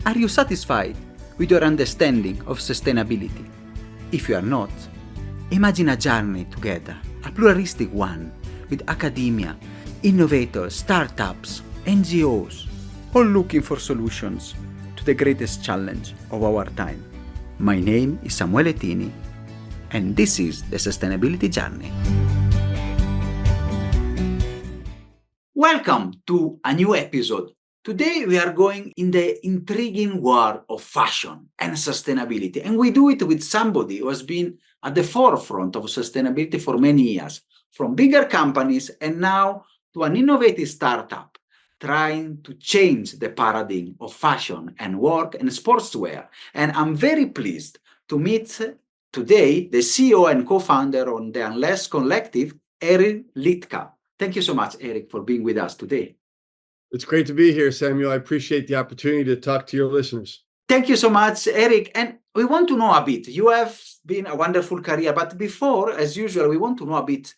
Are you satisfied with your understanding of sustainability? If you are not, imagine a journey together, a pluralistic one, with academia, innovators, startups, NGOs, all looking for solutions to the greatest challenge of our time. My name is Samuele Tini, and this is the Sustainability Journey. Welcome to a new episode. Today we are going in the intriguing world of fashion and sustainability, and we do it with somebody who has been at the forefront of sustainability for many years, from bigger companies and now to an innovative startup trying to change the paradigm of fashion and work and sportswear. And I'm very pleased to meet today the CEO and co-founder on the Unless Collective, Eric Liedtke. Thank you so much, Eric, for being with us today. It's great to be here, Samuel. I appreciate the opportunity to talk to your listeners. Thank you so much, Eric. And we want to know a bit. You have been a wonderful career, but before, as usual, we want to know a bit.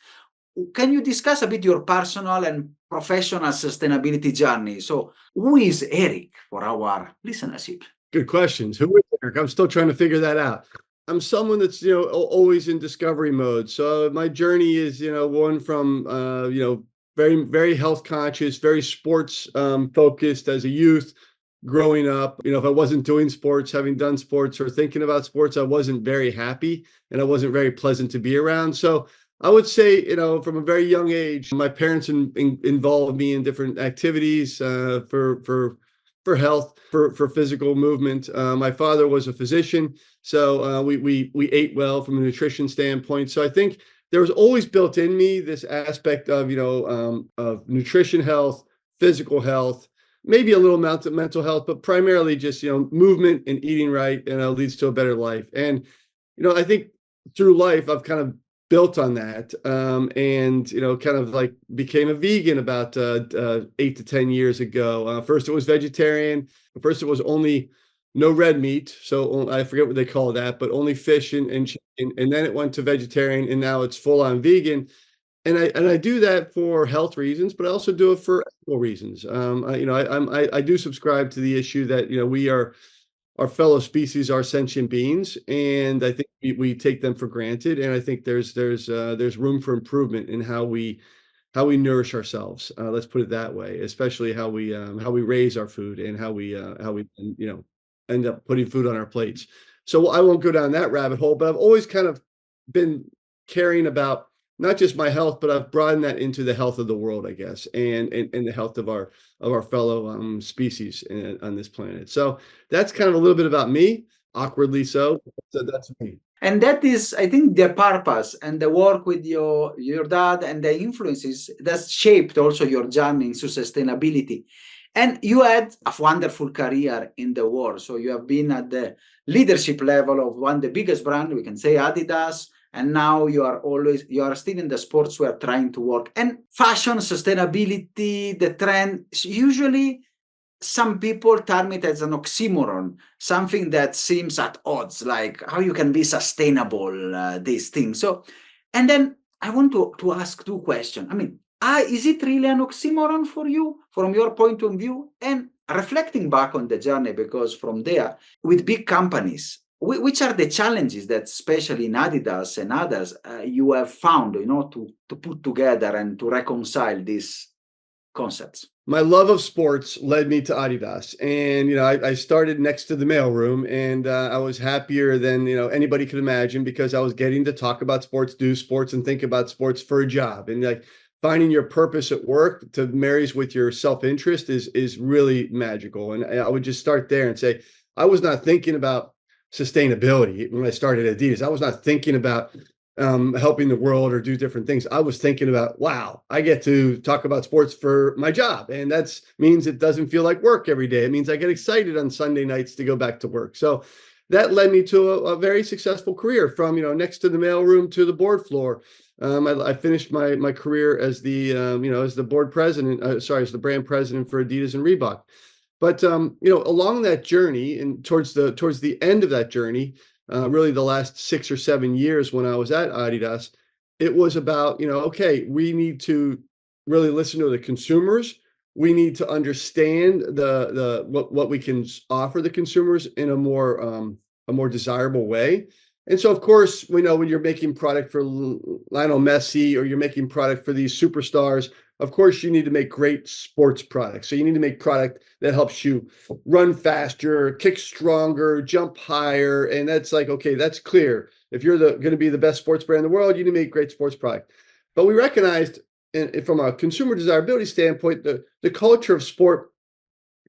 Can you discuss a bit your personal and professional sustainability journey? So who is Eric for our listenership? Good questions. Who is Eric? I'm still trying to figure that out. I'm someone that's, always in discovery mode. So my journey is, one from, very, very health conscious, very sports focused as a youth growing up. If I wasn't doing sports, having done sports or thinking about sports, I wasn't very happy and I wasn't very pleasant to be around. So I would say, from a very young age, my parents involved me in different activities for health, for physical movement. My father was a physician, so we ate well from a nutrition standpoint. So I think there was always built in me this aspect of of nutrition health, physical health, maybe a little amount of mental health, but primarily just movement and eating right, leads to a better life. And I think through life I've kind of built on that, and kind of like became a vegan about 8 to 10 years ago. First it was vegetarian. First it was only no red meat, so I forget what they call that, but only fish and chicken. And then it went to vegetarian, and now it's full on vegan. And I do that for health reasons, but I also do it for ethical reasons. I do subscribe to the issue that our fellow species are sentient beings, and I think we take them for granted. And I think there's room for improvement in how we nourish ourselves. Let's put it that way, especially how we raise our food and how we end up putting food on our plates. So I won't go down that rabbit hole, but I've always kind of been caring about not just my health, but I've broadened that into the health of the world, I guess, and the health of our fellow species on this planet. So that's kind of a little bit about me, awkwardly so. So that's me. And that is, I think, the purpose and the work with your dad and the influences that shaped also your journey into sustainability. And you had a wonderful career in the world. So you have been at the leadership level of one of the biggest brands, we can say Adidas, and now you are still in the sportswear trying to work. And fashion, sustainability, the trend, usually some people term it as an oxymoron, something that seems at odds, like how you can be sustainable, these things. So, and then I want to ask two questions. I mean, is it really an oxymoron for you, from your point of view? And reflecting back on the journey, because from there, with big companies, which are the challenges that, especially in Adidas and others, you have found, to put together and to reconcile these concepts? My love of sports led me to Adidas, and I started next to the mailroom, and I was happier than anybody could imagine, because I was getting to talk about sports, do sports, and think about sports for a job. And like finding your purpose at work to marries with your self-interest is really magical. And I would just start there and say, I was not thinking about sustainability when I started Adidas. I was not thinking about helping the world or do different things. I was thinking about, wow, I get to talk about sports for my job. And that means it doesn't feel like work every day. It means I get excited on Sunday nights to go back to work. So that led me to a very successful career, from, next to the mailroom to the board floor. I finished my career as the, as the board president, as the brand president for Adidas and Reebok. But, along that journey and towards the end of that journey, really the last 6 or 7 years when I was at Adidas, it was about, okay, we need to really listen to the consumers. we need to understand what we can offer the consumers in a more desirable way. And so, of course, we know when you're making product for Lionel Messi or you're making product for these superstars, of course, you need to make great sports products. So you need to make product that helps you run faster, kick stronger, jump higher. And that's like, okay, that's clear. If you're going to be the best sports brand in the world, you need to make great sports product. But we recognized, and from a consumer desirability standpoint, the culture of sport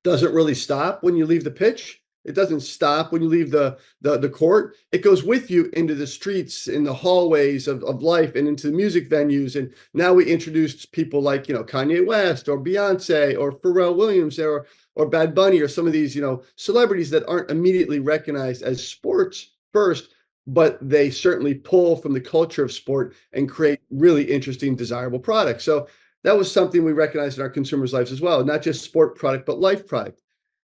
doesn't really stop when you leave the pitch. It doesn't stop when you leave the court. It goes with you into the streets, in the hallways of life, and into the music venues. And now we introduced people like, Kanye West or Beyonce or Pharrell Williams or Bad Bunny or some of these, celebrities that aren't immediately recognized as sports first, but they certainly pull from the culture of sport and create really interesting, desirable products. So that was something we recognized in our consumers' lives as well, not just sport product, but life product.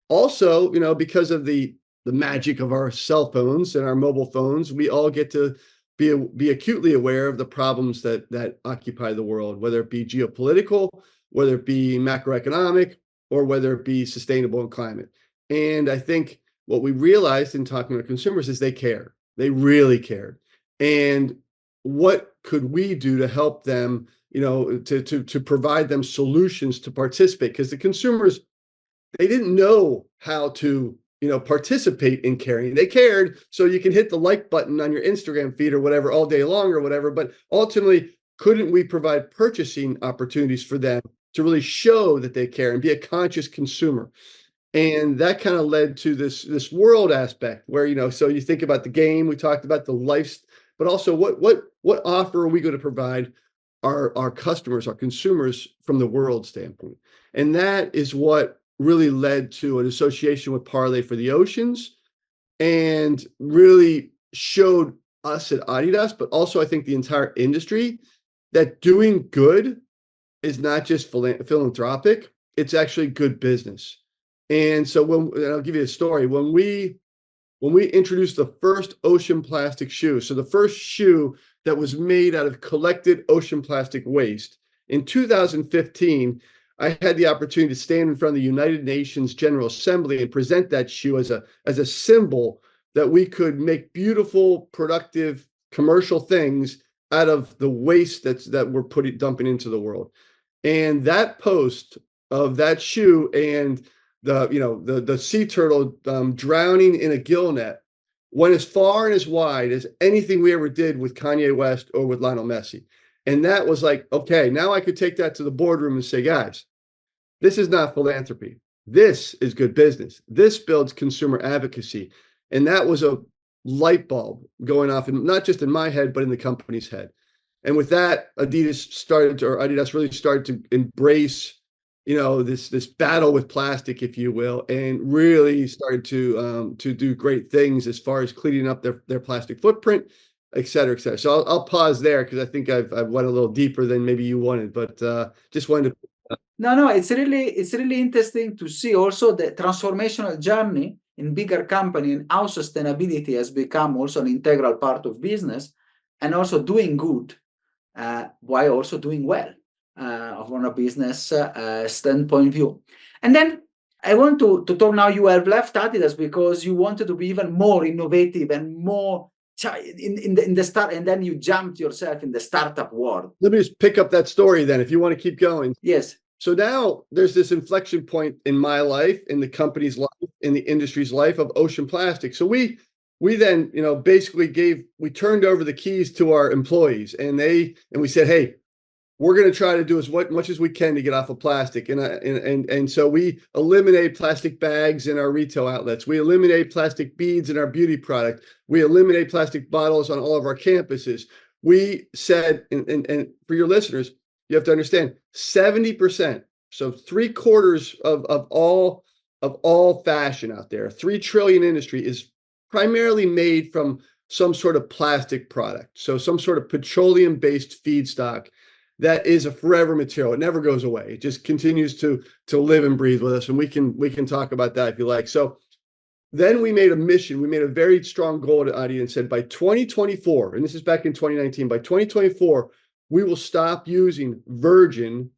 Also, because of the magic of our cell phones and our mobile phones, we all get to be acutely aware of the problems that occupy the world, whether it be geopolitical, whether it be macroeconomic, or whether it be sustainable and climate. And I think what we realized in talking to consumers is they care. They really cared. And what could we do to help them, to provide them solutions to participate? Because the consumers, they didn't know how to, participate in caring. They cared, so you can hit the like button on your Instagram feed or whatever all day long or whatever. But ultimately, couldn't we provide purchasing opportunities for them to really show that they care and be a conscious consumer? And that kind of led to this world aspect where, so you think about the game, we talked about the life, but also what offer are we going to provide our customers, our consumers, from the world standpoint? And that is what really led to an association with Parlay for the Oceans, and really showed us at Adidas, but also I think the entire industry, that doing good is not just philanthropic, it's actually good business. And so and I'll give you a story. When we introduced the first ocean plastic shoe, so the first shoe that was made out of collected ocean plastic waste in 2015, I had the opportunity to stand in front of the United Nations General Assembly and present that shoe as a symbol that we could make beautiful, productive, commercial things out of the waste that we're dumping into the world. And that post of that shoe and the sea turtle drowning in a gill net went as far and as wide as anything we ever did with Kanye West or with Lionel Messi. And that was like, okay, now I could take that to the boardroom and say, guys, this is not philanthropy. This is good business. This builds consumer advocacy. And that was a light bulb going off, and not just in my head, but in the company's head. And with that, Adidas really started to embrace, this battle with plastic, if you will, and really started to do great things as far as cleaning up their plastic footprint, et cetera, et cetera. So I'll pause there because I think I've went a little deeper than maybe you wanted, but just wanted to. No, it's really interesting to see also the transformational journey in bigger company and how sustainability has become also an integral part of business, and also doing good while also doing well from a business standpoint view. And then I want to talk now. You have left Adidas because you wanted to be even more innovative and more in the start, and then you jumped yourself in the startup world. Let me just pick up that story then, if you want to keep going. Yes. So now there's this inflection point in my life, in the company's life, in the industry's life of ocean plastic. So we then, basically we turned over the keys to our employees, and we said, hey, we're going to try to do as much as we can to get off of plastic. And so we eliminate plastic bags in our retail outlets. We eliminate plastic beads in our beauty product. We eliminate plastic bottles on all of our campuses. We said, and for your listeners, you have to understand, 70%, so 3/4 of all fashion out there, 3 trillion industry, is primarily made from some sort of plastic product. So some sort of petroleum-based feedstock that is a forever material. It never goes away. It just continues to live and breathe with us. And we can talk about that if you like. So then we made a mission. We made a very strong goal at Adidas and said by 2024, and this is back in 2019, by 2024, we will stop using virgin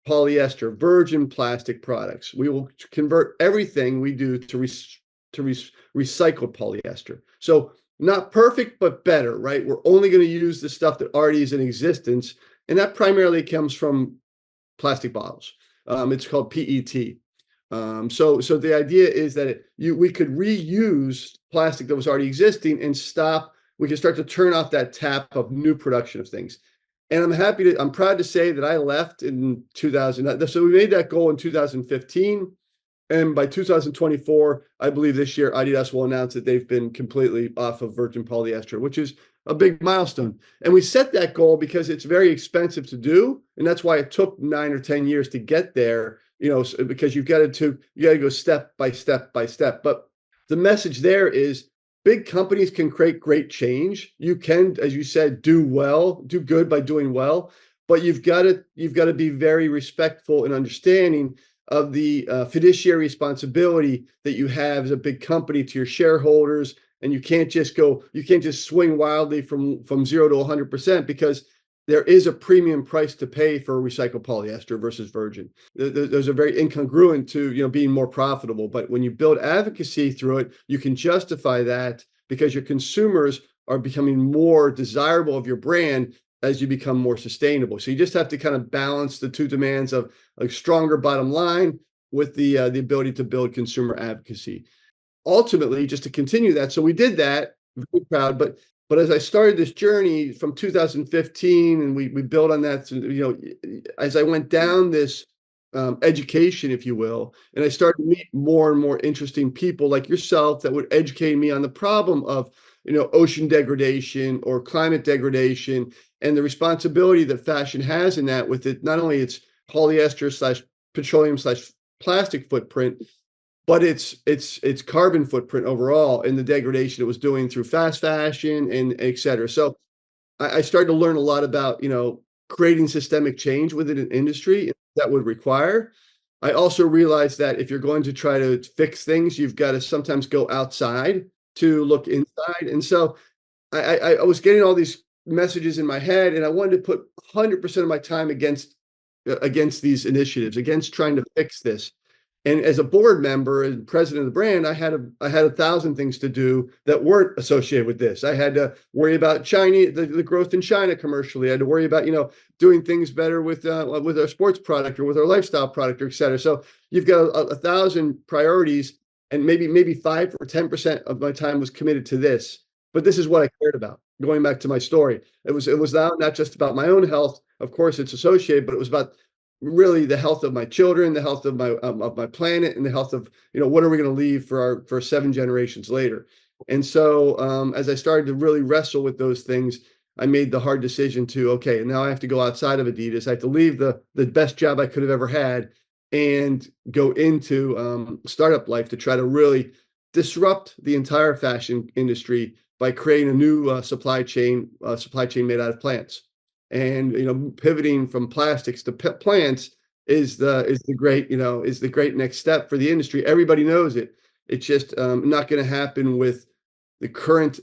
polyester, virgin plastic products. We will convert everything we do to recycled polyester. So not perfect, but better, right? We're only going to use the stuff that already is in existence, and that primarily comes from plastic bottles. It's called PET. So the idea is that we could reuse plastic that was already existing and we can start to turn off that tap of new production of things. And I'm proud to say that I left in 2000. So we made that goal in 2015. And by 2024, I believe this year, Adidas will announce that they've been completely off of virgin polyester, which is a big milestone. And we set that goal because it's very expensive to do. And that's why it took 9 or 10 years to get there, because you got to go step by step by step. But the message there is big companies can create great change. You can, as you said, do good by doing well, but you've got to be very respectful and understanding of the fiduciary responsibility that you have as a big company to your shareholders. And you can't just swing wildly from 0 to 100%, because there is a premium price to pay for recycled polyester versus virgin. There's a very incongruent to, being more profitable. But when you build advocacy through it, you can justify that because your consumers are becoming more desirable of your brand as you become more sustainable. So you just have to kind of balance the two demands of a stronger bottom line with the ability to build consumer advocacy. Ultimately, just to continue that, so we did that, very proud. But as I started this journey from 2015, and we built on that, as I went down this education, if you will, and I started to meet more and more interesting people like yourself that would educate me on the problem of ocean degradation or climate degradation, and the responsibility that fashion has in that, with it not only its polyester / petroleum / plastic footprint, but its carbon footprint overall, and the degradation it was doing through fast fashion and et cetera. So I started to learn a lot about creating systemic change within an industry that would require. I also realized that if you're going to try to fix things, you've got to sometimes go outside to look inside. And so I was getting all these messages in my head, and I wanted to put 100% of my time against these initiatives, against trying to fix this. And as a board member and president of the brand, I had 1,000 things to do that weren't associated with this. I had to worry about China, the growth in China commercially. I had to worry about doing things better with our sports product or with our lifestyle product, or et cetera. So you've got 1,000 priorities, and maybe 5 or 10% of my time was committed to this. But this is what I cared about. Going back to my story, it was not just about my own health. Of course, it's associated, but it was about really the health of my children, the health of my planet, and the health of what are we going to leave for 7 generations later. And so as I started to really wrestle with those things, I made the hard decision to, okay, now I have to go outside of Adidas. I have to leave the best job I could have ever had and go into startup life to try to really disrupt the entire fashion industry by creating a new supply chain made out of plants. And pivoting from plastics to plants is the great next step for the industry. Everybody knows it. It's just not going to happen with the current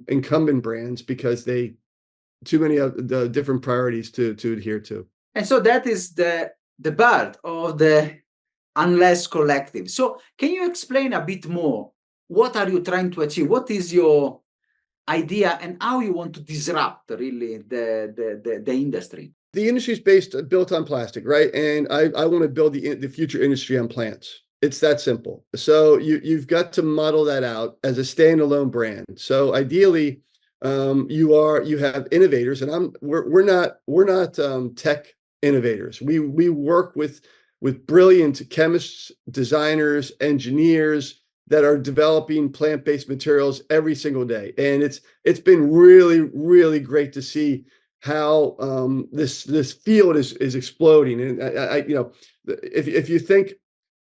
incumbent brands, because too many of the different priorities to adhere to. And so that is the part of the Unless Collective. So can you explain a bit more? What are you trying to achieve? What is your idea, and how you want to disrupt really the industry? The industry is built on plastic, right? And I want to build the future industry on plants. It's that simple. So you've got to model that out as a standalone brand. So ideally, you have innovators, and we're not tech innovators. We work with brilliant chemists, designers, engineers that are developing plant-based materials every single day. And it's been really, really great to see how this field is exploding. And if you think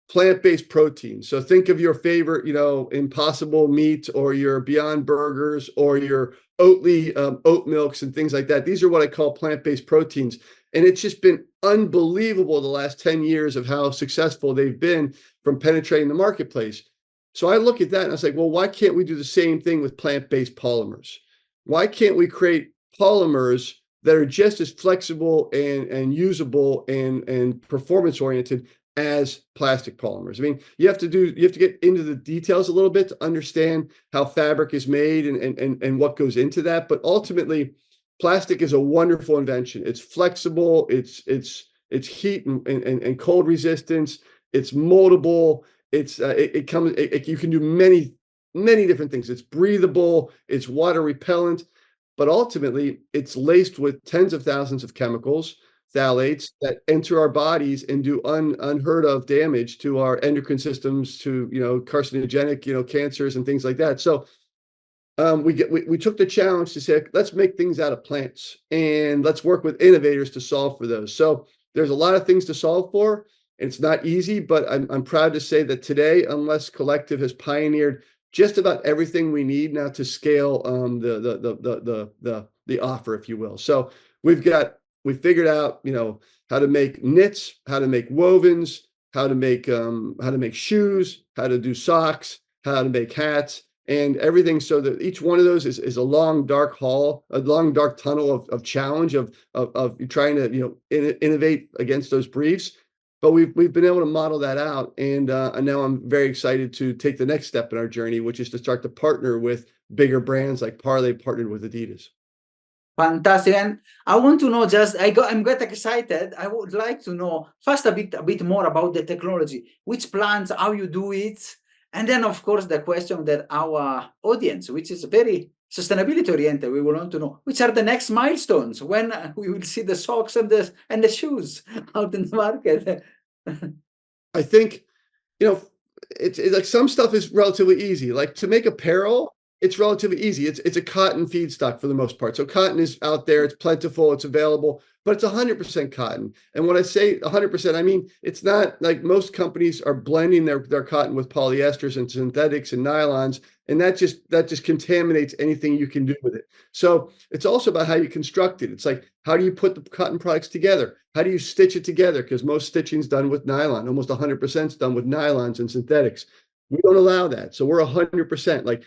plant-based protein, so think of your favorite, Impossible meat, or your Beyond Burgers, or your Oatly oat milks and things like that. These are what I call plant-based proteins. And it's just been unbelievable the last 10 years of how successful they've been from penetrating the marketplace. So I look at that and I was like, well, why can't we do the same thing with plant-based polymers? Why can't we create polymers that are just as flexible and usable and performance oriented as plastic polymers. I mean, you have to get into the details a little bit to understand how fabric is made and what goes into that. But ultimately, plastic is a wonderful invention. It's flexible, it's heat and cold resistance, it's moldable, you can do many different things. It's breathable, it's water repellent, but ultimately it's laced with tens of thousands of chemicals, phthalates, that enter our bodies and do unheard of damage to our endocrine systems, to carcinogenic cancers and things like that. So we took the challenge to say, let's make things out of plants and let's work with innovators to solve for those. So there's a lot of things to solve for. It's not easy, but I'm proud to say that today, Unless Collective has pioneered just about everything we need now to scale the offer, if you will. So we figured out how to make knits, how to make wovens, how to make shoes, how to do socks, how to make hats, and everything, so that each one of those is a long dark haul, a long dark tunnel of challenge of trying to innovate against those briefs. But we've been able to model that out, and now I'm very excited to take the next step in our journey, which is to start to partner with bigger brands like Parley partnered with Adidas. Fantastic. And I want to know, I'm get excited. I would like to know first a bit more about the technology, which plants, how you do it. And then, of course, the question that our audience, which is very sustainability oriented, we want to know which are the next milestones, when we will see the socks and the shoes out in the market. I think, it's like some stuff is relatively easy. Like to make apparel, it's relatively easy. It's a cotton feedstock for the most part. So cotton is out there, it's plentiful, it's available, but it's 100% cotton. And when I say 100%, I mean, it's not like most companies are blending their cotton with polyesters and synthetics and nylons, and that just contaminates anything you can do with it. So it's also about how you construct it. It's like, how do you put the cotton products together? How do you stitch it together? Because most stitching is done with nylon. Almost 100% is done with nylons and synthetics. We don't allow that. So we're 100%. Like,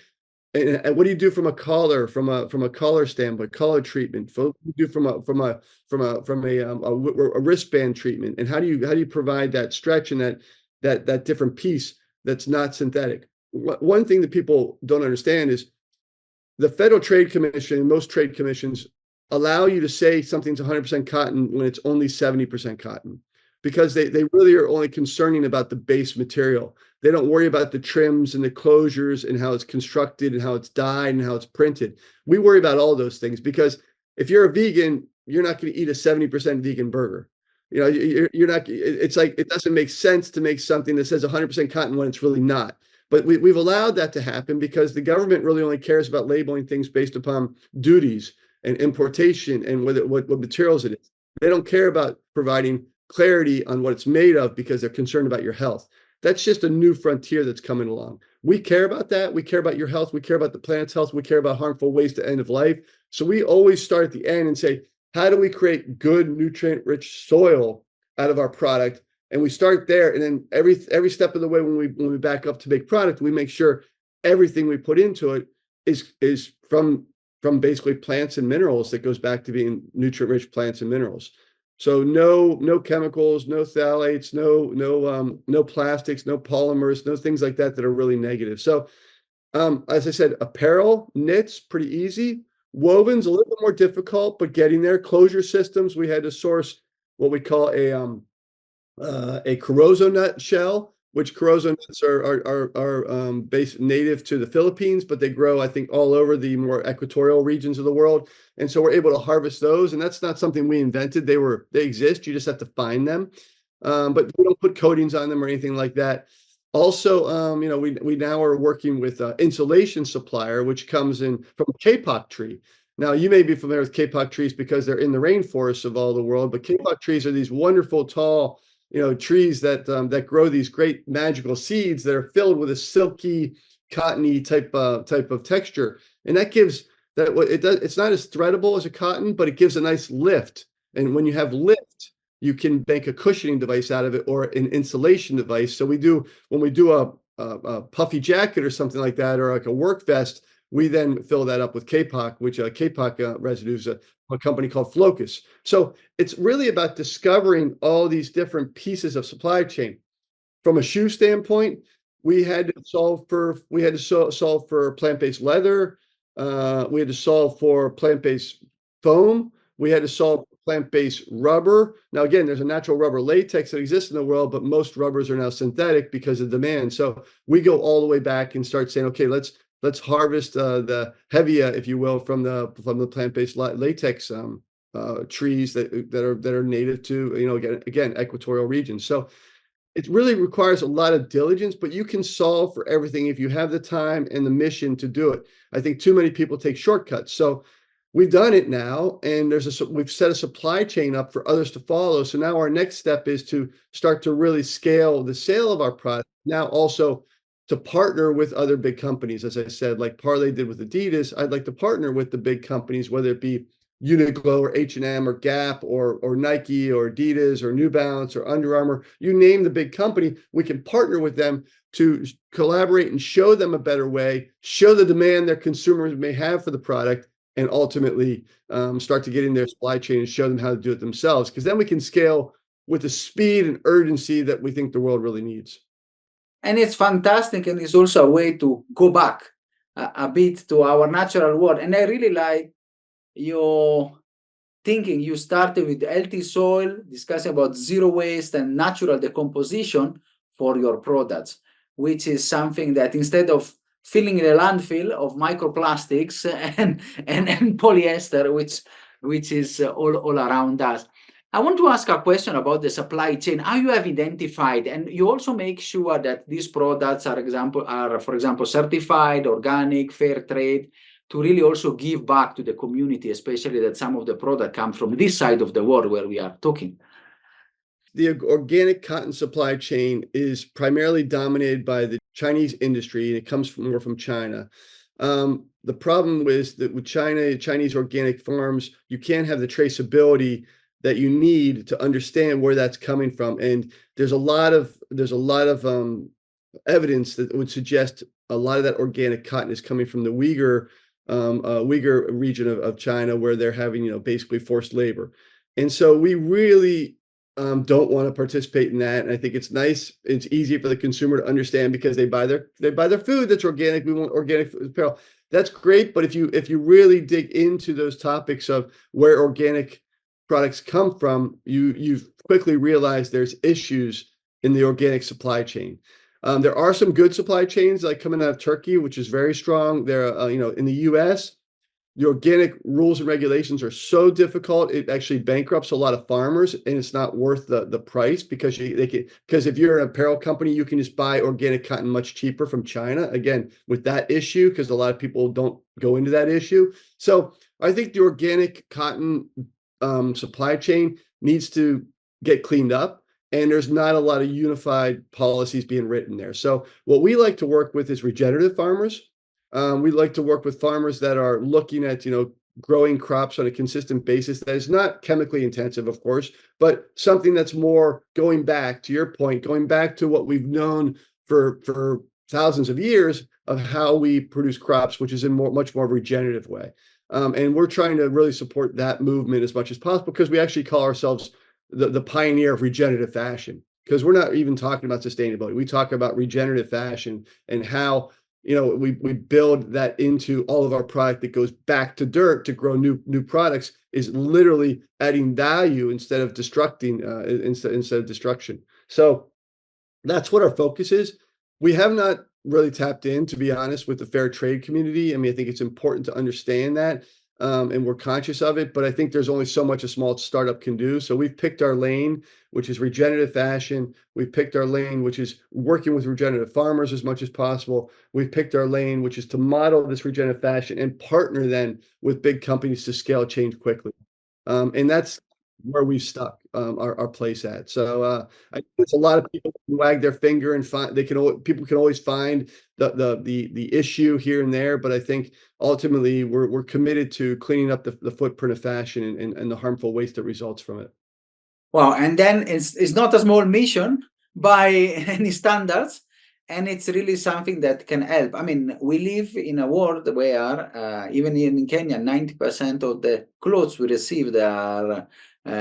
and what do you do from a collar, from a collar standpoint, collar treatment? What do you do from a wristband treatment? And how do you provide that stretch and that different piece that's not synthetic? One thing that people don't understand is the Federal Trade Commission and most trade commissions allow you to say something's 100% cotton when it's only 70% cotton, because they really are only concerning about the base material. They don't worry about the trims and the closures and how it's constructed and how it's dyed and how it's printed. We worry about all those things, because if you're a vegan, you're not going to eat a 70% vegan burger. You're not. It's like, it doesn't make sense to make something that says 100% cotton when it's really not. But we've allowed that to happen because the government really only cares about labeling things based upon duties and importation and what materials it is. They don't care about providing clarity on what it's made of, because they're concerned about your health. That's just a new frontier that's coming along. We care about that. We care about your health. We care about the planet's health. We care about harmful waste at end of life. So we always start at the end and say, how do we create good, nutrient-rich soil out of our product? And we start there, and then every step of the way, when we back up to make product, we make sure everything we put into it is from basically plants and minerals that goes back to being nutrient-rich plants and minerals. So no chemicals, no phthalates, no plastics, no polymers, no things like that are really negative. So as I said, apparel, knits, pretty easy. Wovens, a little bit more difficult, but getting there. Closure systems, we had to source what we call a Corozo nut shell, which Corozo nuts are based native to the Philippines, but they grow, I think, all over the more equatorial regions of the world. And so we're able to harvest those, and that's not something we invented. They exist. You just have to find them. But we don't put coatings on them or anything like that. Also, we now are working with insulation supplier, which comes in from a kapok tree. Now, you may be familiar with kapok trees because they're in the rainforests of all the world, but kapok trees are these wonderful, tall, trees that grow these great magical seeds that are filled with a silky, cottony type of texture, and that gives that what it does. It's not as threadable as a cotton, but it gives a nice lift. And when you have lift, you can make a cushioning device out of it or an insulation device. So when we do a puffy jacket or something like that, or like a work vest, we then fill that up with Kapok, which Kapok residues, a company called Flocus. So it's really about discovering all these different pieces of supply chain. From a shoe standpoint, we had to solve for plant-based leather. We had to solve for plant-based foam. We had to solve for plant-based rubber. Now, again, there's a natural rubber latex that exists in the world, but most rubbers are now synthetic because of demand. So we go all the way back and start saying, okay, let's harvest the hevia, if you will, from the plant-based latex trees that are native to, you know, again equatorial regions. So it really requires a lot of diligence, but you can solve for everything if you have the time and the mission to do it. I think too many people take shortcuts. So we've done it now, and we've set a supply chain up for others to follow. So now our next step is to start to really scale the sale of our product. Now also to partner with other big companies, as I said, like Parlay did with Adidas. I'd like to partner with the big companies, whether it be Uniqlo or H&M or Gap or Nike or Adidas or New Balance or Under Armour, you name the big company, we can partner with them to collaborate and show them a better way, show the demand their consumers may have for the product, and ultimately start to get in their supply chain and show them how to do it themselves. Because then we can scale with the speed and urgency that we think the world really needs. And it's fantastic, and it's also a way to go back a bit to our natural world. And I really like your thinking. You started with healthy soil, discussing about zero waste and natural decomposition for your products, which is something that instead of filling the landfill of microplastics and polyester, which is all around us. I want to ask a question about the supply chain. How you have identified, and you also make sure that these products are, for example, certified, organic, fair trade, to really also give back to the community, especially that some of the product come from this side of the world where we are talking. The organic cotton supply chain is primarily dominated by the Chinese industry, and it comes more from China. The problem is that with Chinese organic farms, you can't have the traceability that you need to understand where that's coming from. And there's a lot of evidence that would suggest a lot of that organic cotton is coming from the Uyghur region of China, where they're having, basically forced labor. And so we really don't want to participate in that. And I think it's nice. It's easy for the consumer to understand because they buy their food that's organic. We want organic apparel. That's great. But if you really dig into those topics of where organic products come from, you quickly realize there's issues in the organic supply chain. There are some good supply chains like coming out of Turkey, which is very strong. There, in the U.S., the organic rules and regulations are so difficult, it actually bankrupts a lot of farmers, and it's not worth the price because if you're an apparel company, you can just buy organic cotton much cheaper from China. Again, with that issue, because a lot of people don't go into that issue. So I think the organic cotton supply chain needs to get cleaned up. And there's not a lot of unified policies being written there. So what we like to work with is regenerative farmers. We like to work with farmers that are looking at, growing crops on a consistent basis that is not chemically intensive, of course, but something that's more going back to your point, going back to what we've known for thousands of years of how we produce crops, which is in much more regenerative way. And we're trying to really support that movement as much as possible because we actually call ourselves the pioneer of regenerative fashion, because we're not even talking about sustainability. We talk about regenerative fashion and how, we build that into all of our product that goes back to dirt to grow new products, is literally adding value instead of destructing, instead of destruction. So that's what our focus is. We have not really tapped in, to be honest, with the fair trade community. I mean, I think it's important to understand that. And we're conscious of it, but I think there's only so much a small startup can do. So we've picked our lane, which is regenerative fashion. We've picked our lane, which is working with regenerative farmers as much as possible. We've picked our lane, which is to model this regenerative fashion and partner then with big companies to scale change quickly. And that's where we've stuck our place at. So I think it's a lot of people can wag their finger and people can always find the issue here and there, but I think ultimately we're committed to cleaning up the footprint of fashion and the harmful waste that results from it. Wow, and then it's not a small mission by any standards. And it's really something that can help. I mean, we live in a world where, even in Kenya, 90% of the clothes we receive are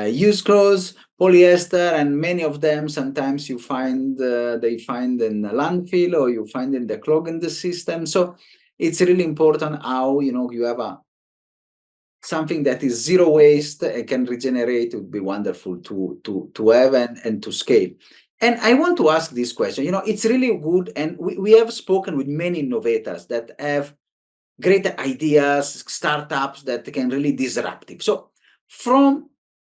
used clothes, polyester, and many of them sometimes you find they find in the landfill or you find in the clogging the system. So it's really important how you have something that is zero waste and can regenerate. It would be wonderful to have and to scale. And I want to ask this question. It's really good, and we have spoken with many innovators that have great ideas, startups that can really disruptive. So from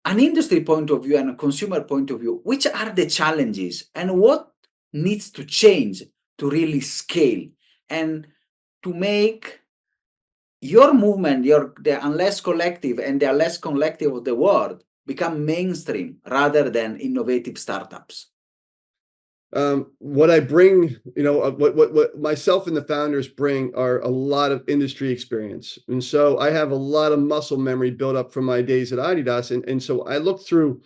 an industry point of view and a consumer point of view, which are the challenges and what needs to change to really scale and to make your movement, the unless collective and the less collective of the world become mainstream rather than innovative startups? What I bring, what myself and the founders bring are a lot of industry experience. And so I have a lot of muscle memory built up from my days at Adidas. And so I look through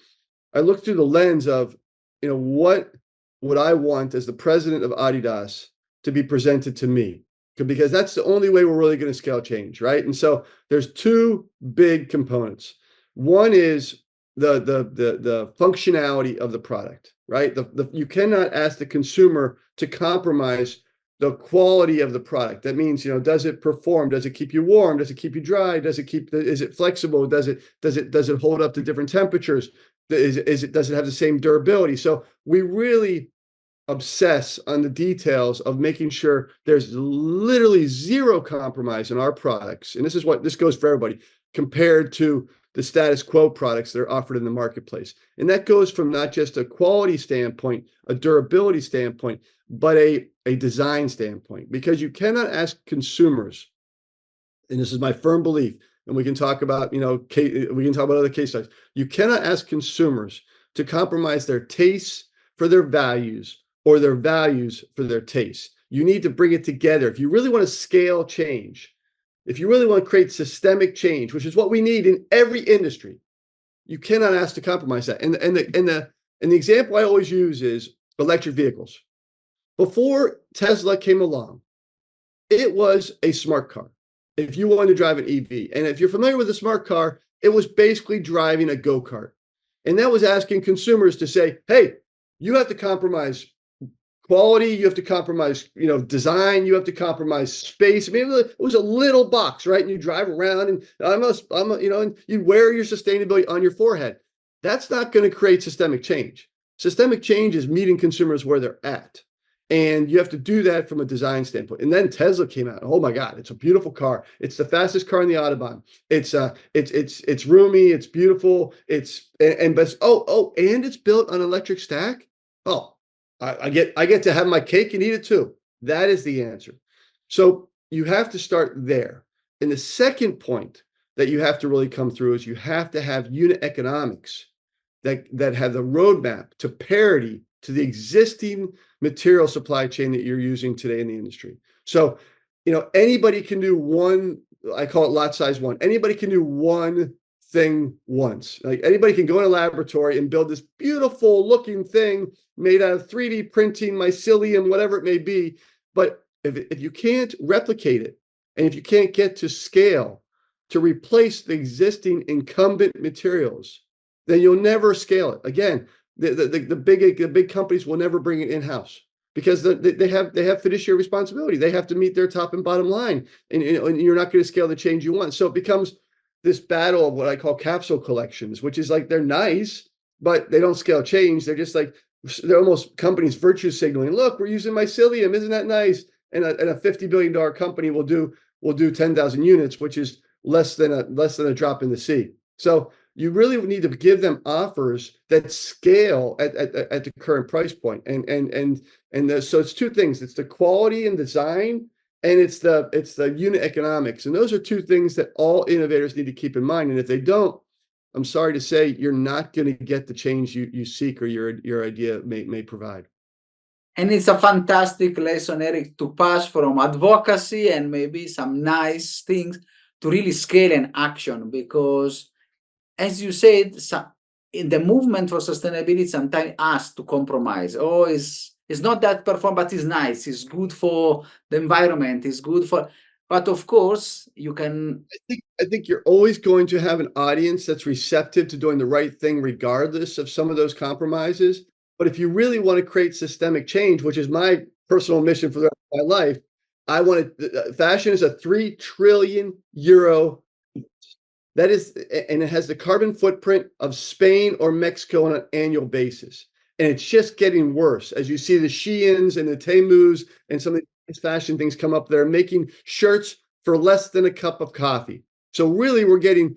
the lens of, what would I want as the president of Adidas to be presented to me? Because that's the only way we're really going to scale change, right? And so there's two big components. One is the functionality of the product, right? You cannot ask the consumer to compromise the quality of the product. That means, does it perform? Does it keep you warm? Does it keep you dry? Is it flexible? Does it hold up to different temperatures? Does it have the same durability? So we really obsess on the details of making sure there's literally zero compromise in our products. And this goes for everybody compared to the status quo products that are offered in the marketplace. And that goes from not just a quality standpoint, a durability standpoint, but a design standpoint, because you cannot ask consumers, and this is my firm belief, and we can talk about, other case studies. You cannot ask consumers to compromise their tastes for their values or their values for their tastes. You need to bring it together. If you really want to scale change, if you really want to create systemic change, which is what we need in every industry, you cannot ask to compromise that. And the example I always use is electric vehicles. Before Tesla came along, it was a smart car. If you wanted to drive an EV, and if you're familiar with a smart car, it was basically driving a go-kart. And that was asking consumers to say, hey, you have to compromise quality, you have to compromise, design, you have to compromise space. I mean, it was a little box, right? And you drive around and and you wear your sustainability on your forehead. That's not going to create systemic change. Systemic change is meeting consumers where they're at. And you have to do that from a design standpoint. And then Tesla came out. Oh my God, it's a beautiful car. It's the fastest car on the Autobahn. It's roomy, it's beautiful, and it's built on electric stack. Oh, I get to have my cake and eat it too. That is the answer. So you have to start there. And the second point that you have to really come through is you have to have unit economics that have the roadmap to parity to the existing material supply chain that you're using today in the industry. So, anybody can do one, I call it lot size one. Anybody can do one thing once. Like anybody can go in a laboratory and build this beautiful looking thing made out of 3D printing, mycelium, whatever it may be. But if you can't replicate it, and if you can't get to scale to replace the existing incumbent materials, then you'll never scale it. Again, the big companies will never bring it in-house because they have fiduciary responsibility. They have to meet their top and bottom line, and you're not going to scale the change you want. So it becomes this battle of what I call capsule collections, which is like they're nice, but they don't scale change. They're just like they're almost companies virtue signaling. Look, we're using mycelium, isn't that nice? And a $50 billion company will do 10,000 units, which is less than a drop in the sea. So you really need to give them offers that scale at the current price point. So it's two things. It's the quality and design, and it's the unit economics. And those are two things that all innovators need to keep in mind. And if they don't, I'm sorry to say, you're not going to get the change you seek or your idea may provide. And it's a fantastic lesson, Eric, to pass from advocacy and maybe some nice things to really scale and action, because as you said, in the movement for sustainability sometimes asks to compromise. Oh, is It's not that perform, but it's nice. It's good for the environment. It's good for, but of course you can. I think you're always going to have an audience that's receptive to doing the right thing, regardless of some of those compromises. But if you really want to create systemic change, which is my personal mission for the rest of my life, I want to. Fashion is a €3 trillion. That is, and it has the carbon footprint of Spain or Mexico on an annual basis. And it's just getting worse as you see the Sheins and the Temus and some of these fashion things come up. They're making shirts for less than a cup of coffee. So really, we're getting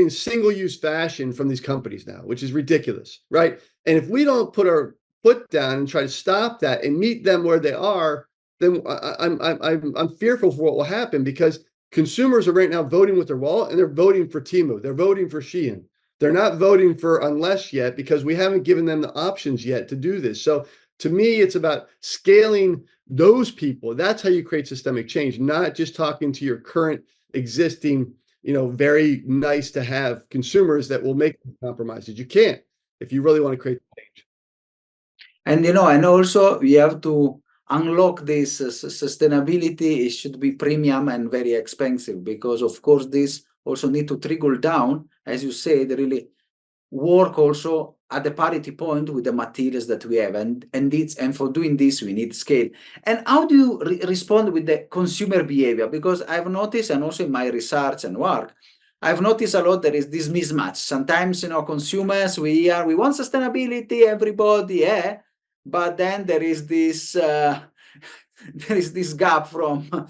single-use fashion from these companies now, which is ridiculous, right? And if we don't put our foot down and try to stop that and meet them where they are, then I'm fearful for what will happen, because consumers are right now voting with their wallet, and they're voting for Temu. They're voting for Shein. They're not voting for Unless yet, because we haven't given them the options yet to do this. So to me, it's about scaling those people. That's how you create systemic change, not just talking to your current existing, very nice to have consumers that will make compromises. You can't if you really want to create change. And also we have to unlock this sustainability. It should be premium and very expensive, because of course this also need to trickle down, as you said, really work also at the parity point with the materials that we have, and for doing this we need scale. And how do you respond with the consumer behavior? Because I've noticed, and also in my research and work, I've noticed a lot there is this mismatch. Sometimes consumers, we want sustainability, everybody, but then there is this gap from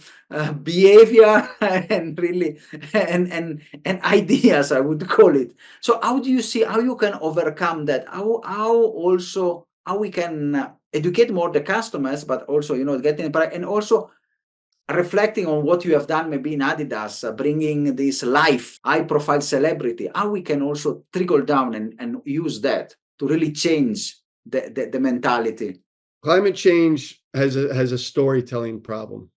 behavior and really and ideas, I would call it. So how do you see how you can overcome that? How we can educate more the customers, but also getting and also reflecting on what you have done maybe in Adidas, bringing this life, high profile celebrity, how we can also trickle down and use that to really change the mentality. Climate change has a storytelling problem.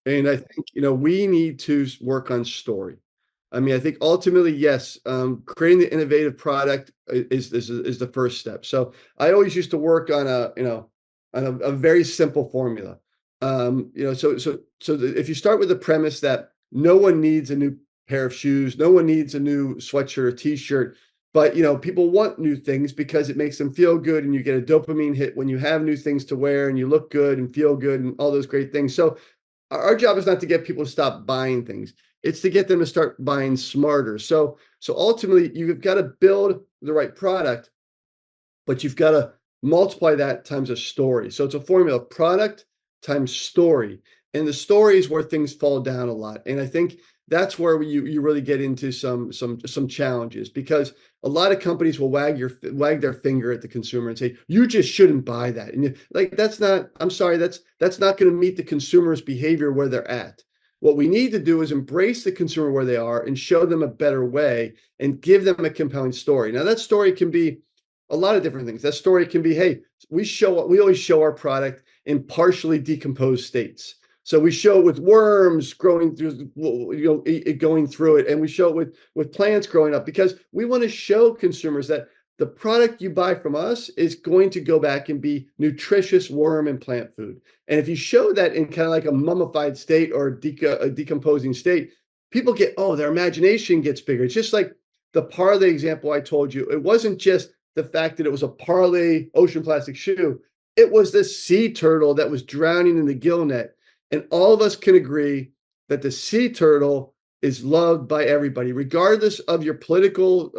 And I think, we need to work on story. I mean, I think ultimately, yes, creating the innovative product is the first step. So I always used to work on a very simple formula. If you start with the premise that no one needs a new pair of shoes, no one needs a new sweatshirt or t-shirt, but people want new things because it makes them feel good, and you get a dopamine hit when you have new things to wear and you look good and feel good and all those great things. So our job is not to get people to stop buying things. It's to get them to start buying smarter. So ultimately, you've got to build the right product, but you've got to multiply that times a story. So it's a formula of product times story. And the story is where things fall down a lot. And I think that's where you really get into some challenges, because a lot of companies will wag their finger at the consumer and say, you just shouldn't buy that. And that's not going to meet the consumer's behavior where they're at. What we need to do is embrace the consumer where they are and show them a better way and give them a compelling story. Now, that story can be a lot of different things. That story can be, hey, we always show our product in partially decomposed states. So we show it with worms growing through, going through it, and we show it with plants growing up, because we want to show consumers that the product you buy from us is going to go back and be nutritious worm and plant food. And if you show that in kind of like a mummified state or a decomposing state, people their imagination gets bigger. It's just like the parlay example I told you. It wasn't just the fact that it was a parlay ocean plastic shoe. It was this sea turtle that was drowning in the gill net. And all of us can agree that the sea turtle is loved by everybody, regardless of your political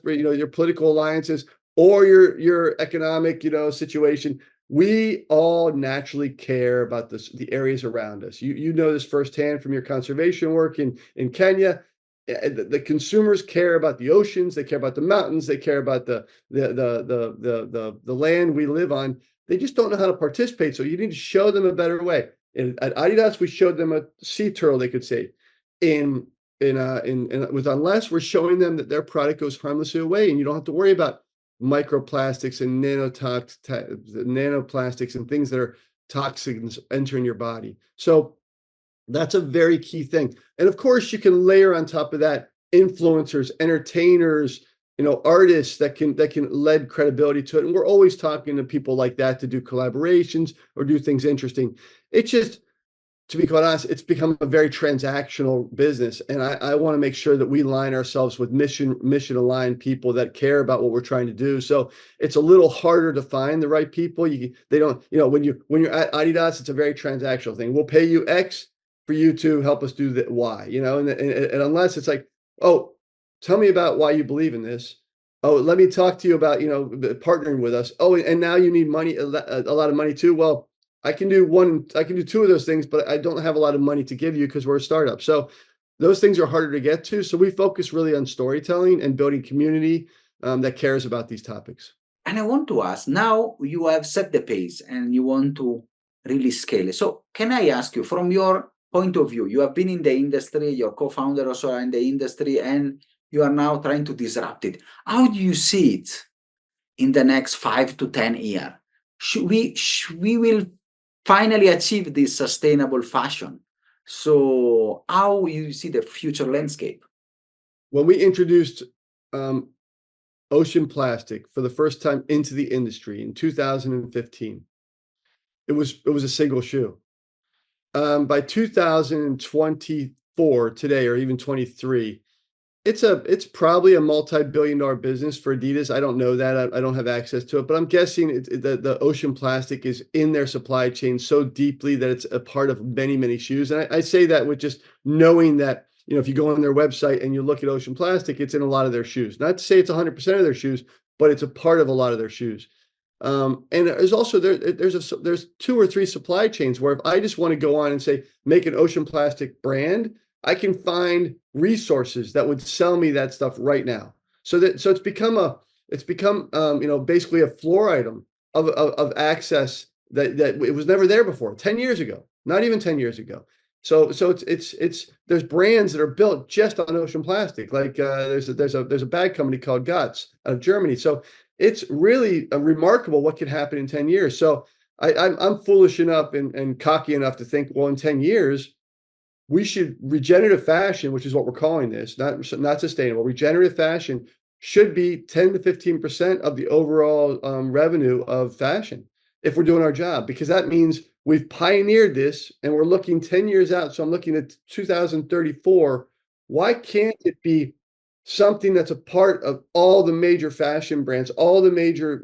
your political alliances or your economic, situation. We all naturally care about the areas around us. You know this firsthand from your conservation work in Kenya. The consumers care about the oceans, they care about the mountains, they care about the land we live on. They just don't know how to participate. So you need to show them a better way. And at Adidas, we showed them a sea turtle they could save. With Unless, we're showing them that their product goes harmlessly away, and you don't have to worry about microplastics and nanoplastics and things that are toxic entering your body. So that's a very key thing. And of course, you can layer on top of that influencers, entertainers, artists that can lend credibility to it. And we're always talking to people like that to do collaborations or do things interesting. It's just, to be quite honest, it's become a very transactional business. And I want to make sure that we line ourselves with mission aligned people that care about what we're trying to do. So it's a little harder to find the right people. They don't, when you're at Adidas, it's a very transactional thing. We'll pay you X for you to help us do the Y, and unless it's like, oh, tell me about why you believe in this. Oh, let me talk to you about, partnering with us. Oh, and now you need money, a lot of money too. Well, I can do two of those things, but I don't have a lot of money to give you because we're a startup. So those things are harder to get to. So we focus really on storytelling and building community that cares about these topics. And I want to ask, now you have set the pace and you want to really scale it. So can I ask you, from your point of view, you have been in the industry, your co-founder also are in the industry, and you are now trying to disrupt it. How do you see it in the next 5 to 10 years? We will finally achieve this sustainable fashion. So how you see the future landscape? When we introduced ocean plastic for the first time into the industry in 2015, it was a single shoe. By 2024, today, or even 23, it's probably a multi-billion-dollar business for Adidas. I don't know that. I don't have access to it, but I'm guessing the ocean plastic is in their supply chain so deeply that it's a part of many, many shoes. And I say that with just knowing that, if you go on their website and you look at ocean plastic, it's in a lot of their shoes. Not to say it's 100% of their shoes, but it's a part of a lot of their shoes. And there's also there's 2 or 3 supply chains where if I just want to go on and say, make an ocean plastic brand, I can find resources that would sell me that stuff right now. So it's become basically a floor item of access that it was never there before 10 years ago, not even 10 years ago. So it's there's brands that are built just on ocean plastic. Like there's a bag company called Guts out of Germany. So it's really remarkable what could happen in 10 years. So I'm foolish enough and cocky enough to think, well, in 10 years, we should regenerative fashion, which is what we're calling this, not sustainable. Regenerative fashion should be 10 to 15% of the overall revenue of fashion if we're doing our job, because that means we've pioneered this and we're looking 10 years out. So I'm looking at 2034. Why can't it be something that's a part of all the major fashion brands, all the major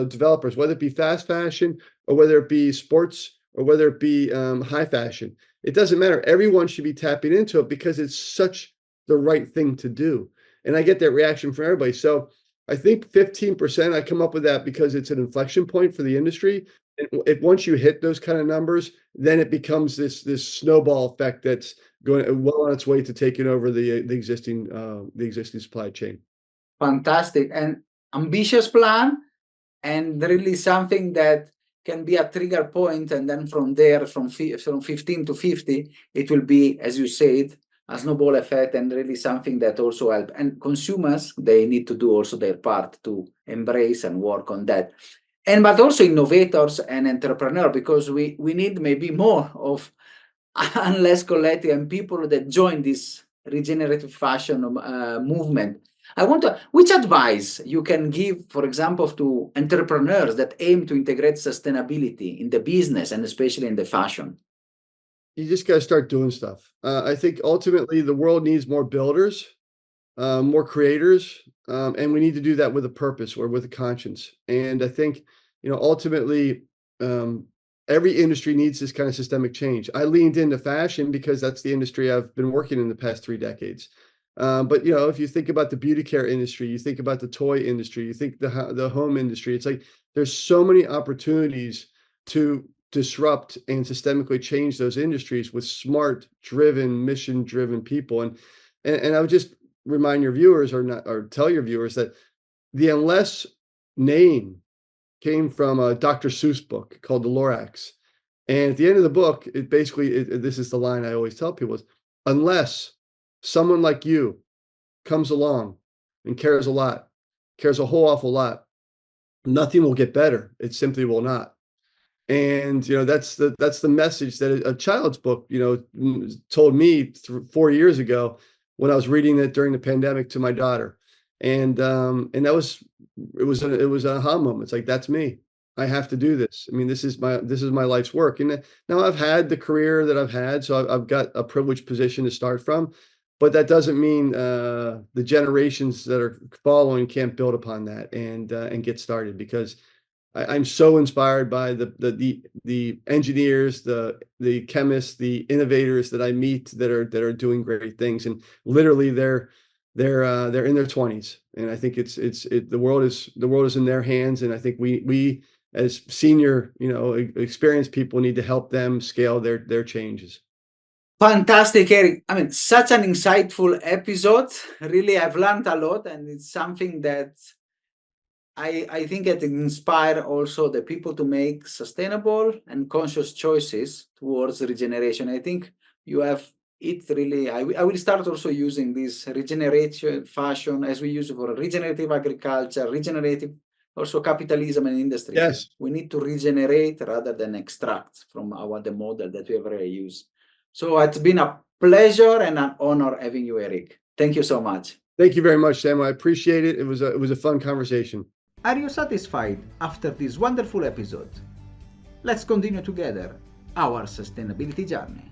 developers, whether it be fast fashion or whether it be sports or whether it be high fashion? It doesn't matter. Everyone should be tapping into it because it's such the right thing to do. And I get that reaction from everybody. So I think 15%, I come up with that because it's an inflection point for the industry. And once you hit those kind of numbers, then it becomes this snowball effect that's going well on its way to taking over the existing supply chain. Fantastic and ambitious plan, and really something that can be a trigger point, and then from there, from 15 to 50, it will be, as you said, a snowball effect, and really something that also help. And consumers, they need to do also their part to embrace and work on that. But also innovators and entrepreneurs, because we need maybe more of unless collective and people that join this regenerative fashion movement. I want to, which advice you can give, for example, to entrepreneurs that aim to integrate sustainability in the business and especially in the fashion? You just got to start doing stuff. I think ultimately the world needs more builders, more creators, and we need to do that with a purpose or with a conscience. And I think, ultimately, every industry needs this kind of systemic change. I leaned into fashion because that's the industry I've been working in the past 3 decades. But if you think about the beauty care industry, you think about the toy industry, you think the home industry, it's like there's so many opportunities to disrupt and systemically change those industries with smart, driven, mission-driven people. And I would just remind your viewers or tell your viewers that the Unless name came from a Dr. Seuss book called The Lorax. And at the end of the book, it basically, this is the line I always tell people is, unless someone like you comes along and cares a lot, cares a whole awful lot, nothing will get better. It simply will not. And that's the message that a child's book told me 4 years ago when I was reading it during the pandemic to my daughter. And that was it was an aha moment. It's like, that's me. I have to do this. I mean, this is my life's work. And now I've had the career that I've had, so I've got a privileged position to start from. But that doesn't mean the generations that are following can't build upon that and get started, because I'm so inspired by the engineers, the chemists, the innovators that I meet that are doing great things, and literally they're in their 20s, and I think the world is in their hands, and I think we as senior, experienced people need to help them scale their changes. Fantastic, Eric. I mean, such an insightful episode. Really, I've learned a lot, and it's something that I think it inspire also the people to make sustainable and conscious choices towards regeneration. I think you have it really. I will start also using this regenerative fashion as we use for regenerative agriculture, regenerative also capitalism and industry. Yes. We need to regenerate rather than extract from the model that we have already used. So it's been a pleasure and an honor having you, Eric. Thank you so much. Thank you very much, Sam. I appreciate it. It was a fun conversation. Are you satisfied after this wonderful episode? Let's continue together our sustainability journey.